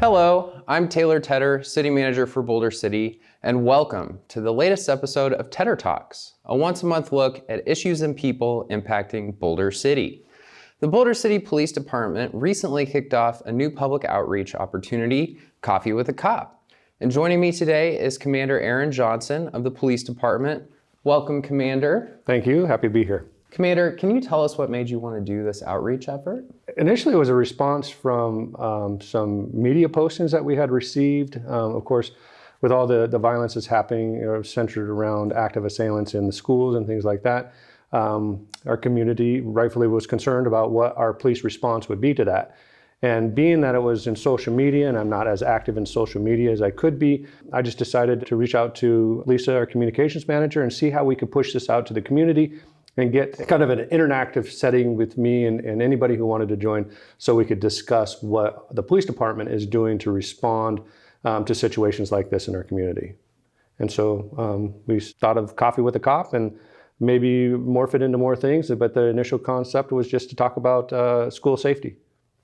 Hello, I'm Taylour Tedder, City Manager for Boulder City, and welcome to the latest episode of Tedder Talks, a once-a-month look at issues and people impacting Boulder City. The Boulder City Police Department recently kicked off a new public outreach opportunity, Coffee with a Cop. And joining me today is Commander Aaron Johnson of the Police Department. Welcome, Commander. Thank you. Happy to be here. Commander, can you tell us what made you want to do this outreach effort? Initially, it was a response from some media postings that we had received. Of course, with all the violence that's happening, centered around active assailants in the schools and things like that, our community rightfully was concerned about what our police response would be to that. And being that it was in social media, and I'm not as active in social media as I could be, I just decided to reach out to Lisa, our communications manager, and see how we could push this out to the community and get kind of an interactive setting with me and anybody who wanted to join, so we could discuss what the police department is doing to respond to situations like this in our community. And so we thought of Coffee with a Cop and maybe morph it into more things, but the initial concept was just to talk about school safety.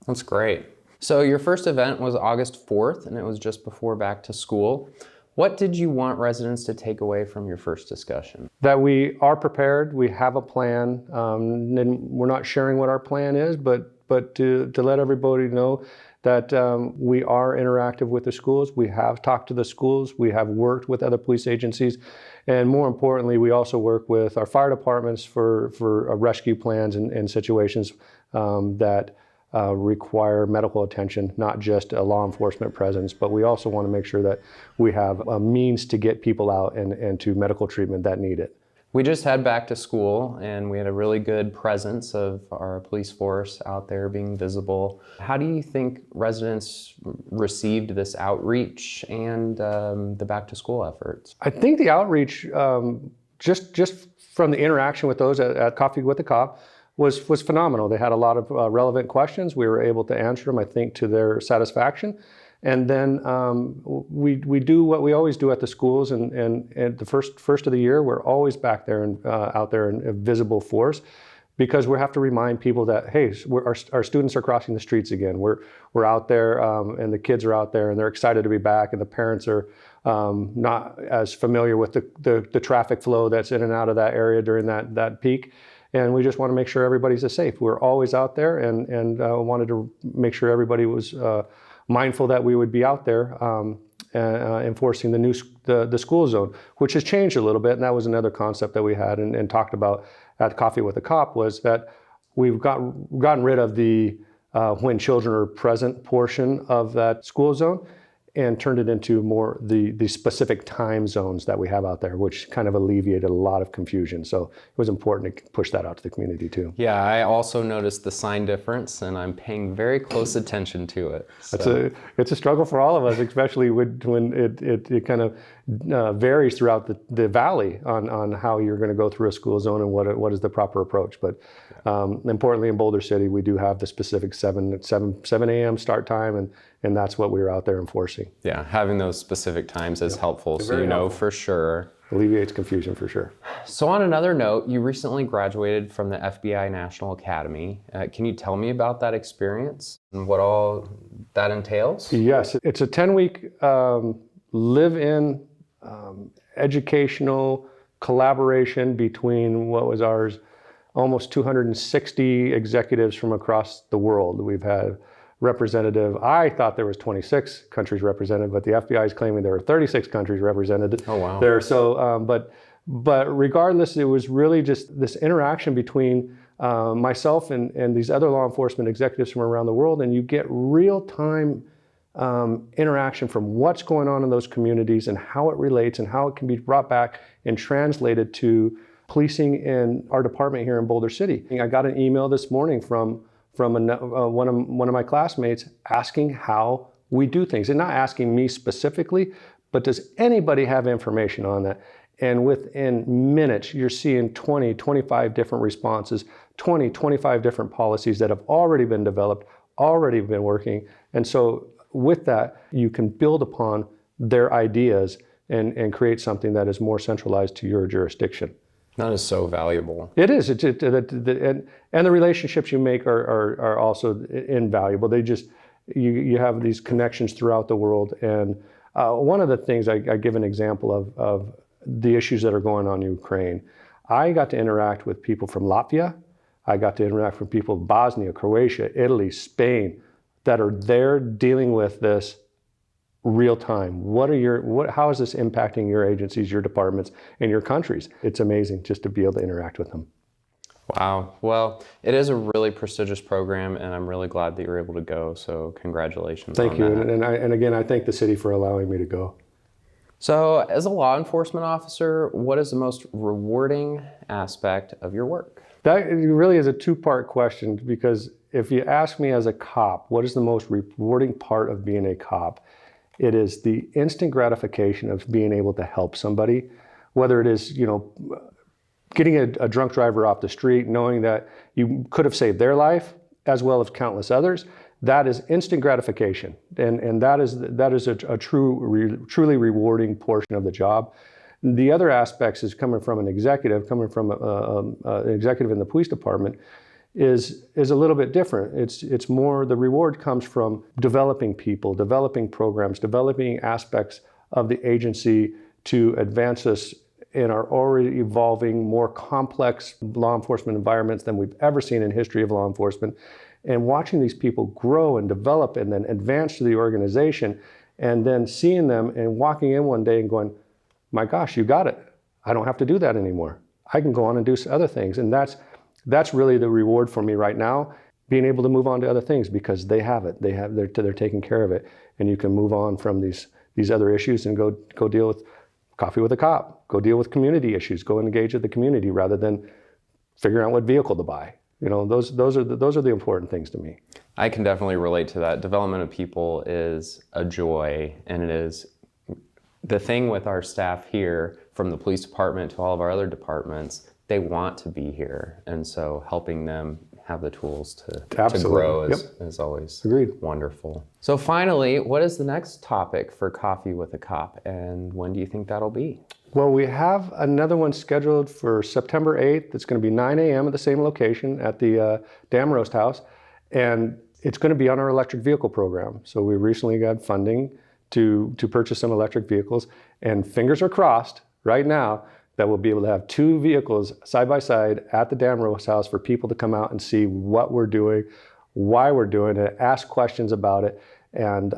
That's great. So your first event was August 4th, and it was just before back to school. What did you want residents to take away from your first discussion? That we are prepared, we have a plan, and we're not sharing what our plan is, but to let everybody know that we are interactive with the schools. We have talked to the schools, we have worked with other police agencies, and more importantly, we also work with our fire departments for rescue plans and situations that require medical attention, not just a law enforcement presence, but we also want to make sure that we have a means to get people out and to medical treatment that need it. We just had back to school and we had a really good presence of our police force out there being visible. How do you think residents received this outreach and the back to school efforts? I think the outreach, just from the interaction with those at Coffee with the Cop, was phenomenal. They had a lot of relevant questions. We were able to answer them, I think, to their satisfaction. And then we do what we always do at the schools, and the first of the year, we're always back there and out there in a visible force, because we have to remind people that, hey, our students are crossing the streets again. We're out there, and the kids are out there, and they're excited to be back, and the parents are not as familiar with the traffic flow that's in and out of that area during that peak. And we just want to make sure everybody's safe. We're always out there, and wanted to make sure everybody was mindful that we would be out there enforcing the school zone, which has changed a little bit. And that was another concept that we had and talked about at Coffee with a Cop, was that we've gotten rid of the when children are present portion of that school zone, and turned it into more the specific time zones that we have out there, which kind of alleviated a lot of confusion. So it was important to push that out to the community too. Yeah, I also noticed the sign difference, and I'm paying very close attention to it. So. It's a struggle for all of us, especially when it kind of varies throughout the valley on how you're going to go through a school zone and what is the proper approach. But importantly, in Boulder City, we do have the specific 7 a.m. start time, and that's what we were out there enforcing. Yeah, having those specific times is helpful, so you know for sure. Alleviates confusion for sure. So on another note, you recently graduated from the FBI National Academy. Can you tell me about that experience and what all that entails? Yes, it's a 10-week live-in educational collaboration between what was ours, almost 260 executives from across the world. We've had representative, I thought there was 26 countries represented, but the FBI is claiming there were 36 countries represented. Oh, wow. There. So, but regardless, it was really just this interaction between myself and these other law enforcement executives from around the world, and you get real-time interaction from what's going on in those communities and how it relates and how it can be brought back and translated to policing in our department here in Boulder City. I got an email this morning from one of my classmates asking how we do things, and not asking me specifically, but does anybody have information on that? And within minutes, you're seeing 20, 25 different responses, 20, 25 different policies that have already been developed, already been working. And so with that, you can build upon their ideas and create something that is more centralized to your jurisdiction. That is so valuable. It is. And the relationships you make are also invaluable. you have these connections throughout the world. And one of the things I give an example of the issues that are going on in Ukraine. I got to interact with people from Latvia. I got to interact with people of Bosnia, Croatia, Italy, Spain, that are there dealing with this real time. How is this impacting your agencies, your departments, and your countries? It's amazing just to be able to interact with them. Wow. Well, it is a really prestigious program, and I'm really glad that you're able to go. So congratulations. Thank you. On that. And again, I thank the city for allowing me to go. So as a law enforcement officer, what is the most rewarding aspect of your work? That really is a two-part question, because if you ask me as a cop, what is the most rewarding part of being a cop? It is the instant gratification of being able to help somebody, whether it is, getting a drunk driver off the street, knowing that you could have saved their life as well as countless others. That is instant gratification, and that is a truly rewarding portion of the job. The other aspects is coming from an executive in the police department is a little bit different. It's more, the reward comes from developing people, developing programs, developing aspects of the agency to advance us in our already evolving, more complex law enforcement environments than we've ever seen in history of law enforcement. And watching these people grow and develop and then advance to the organization, and then seeing them and walking in one day and going, my gosh, you got it. I don't have to do that anymore. I can go on and do other things. And that's really the reward for me right now, being able to move on to other things, because they have it. They're taking care of it. And you can move on from these other issues and go deal with coffee with a cop, go deal with community issues, go engage with the community rather than figuring out what vehicle to buy. Those are the important things to me. I can definitely relate to that. Development of people is a joy, and it is the thing with our staff here, from the police department to all of our other departments. They want to be here, and so helping them have the tools to grow is always wonderful. So finally, what is the next topic for Coffee with a Cop, and when do you think that'll be? Well, we have another one scheduled for September 8th. It's going to be 9 a.m. at the same location at the Dam Roast House, and it's going to be on our electric vehicle program. So we recently got funding to purchase some electric vehicles, and fingers are crossed right now that we'll be able to have 2 vehicles side by side at the Dam Roast House for people to come out and see what we're doing, why we're doing it, ask questions about it. And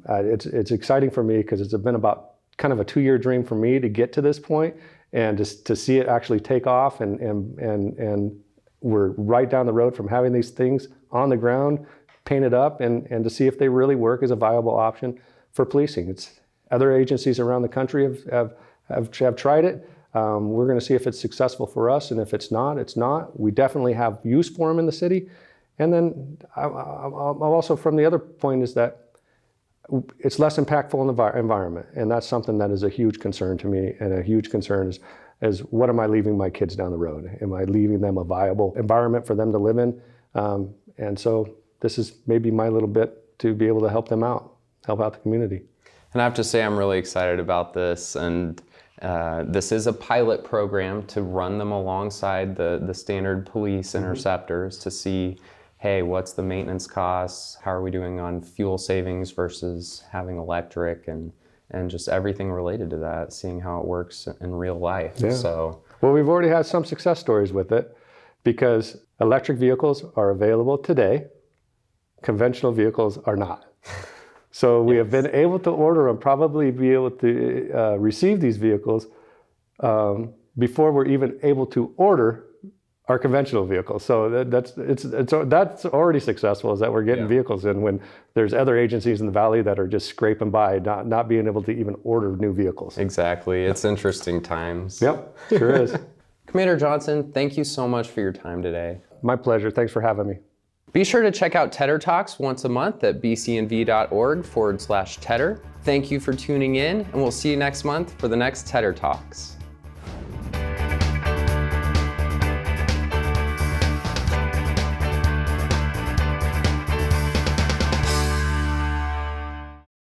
it's exciting for me, because it's been about kind of a 2-year dream for me to get to this point, and just to see it actually take off, and we're right down the road from having these things on the ground, painted up, and to see if they really work as a viable option for policing. Other agencies around the country have tried it. We're going to see if it's successful for us, and if it's not, it's not. We definitely have use for them in the city. And then I'll also, from the other point, is that it's less impactful in the environment, and that's something that is a huge concern to me. And a huge concern is what am I leaving my kids down the road? Am I leaving them a viable environment for them to live in? And so this is maybe my little bit to be able to help them out, help out the community. And I have to say, I'm really excited about this, and this is a pilot program to run them alongside the standard police interceptors to see, hey, what's the maintenance costs? How are we doing on fuel savings versus having electric, and just everything related to that, seeing how it works in real life. Yeah. So, well, we've already had some success stories with it, because electric vehicles are available today. Conventional vehicles are not. So we have been able to order them, probably be able to receive these vehicles before we're even able to order our conventional vehicles. So that's already successful, is that we're getting vehicles in when there's other agencies in the valley that are just scraping by, not being able to even order new vehicles. Exactly. It's interesting times. Yep, sure is. Commander Johnson, thank you so much for your time today. My pleasure. Thanks for having me. Be sure to check out Tedder Talks once a month at bcnv.org/Tedder. Thank you for tuning in, and we'll see you next month for the next Tedder Talks.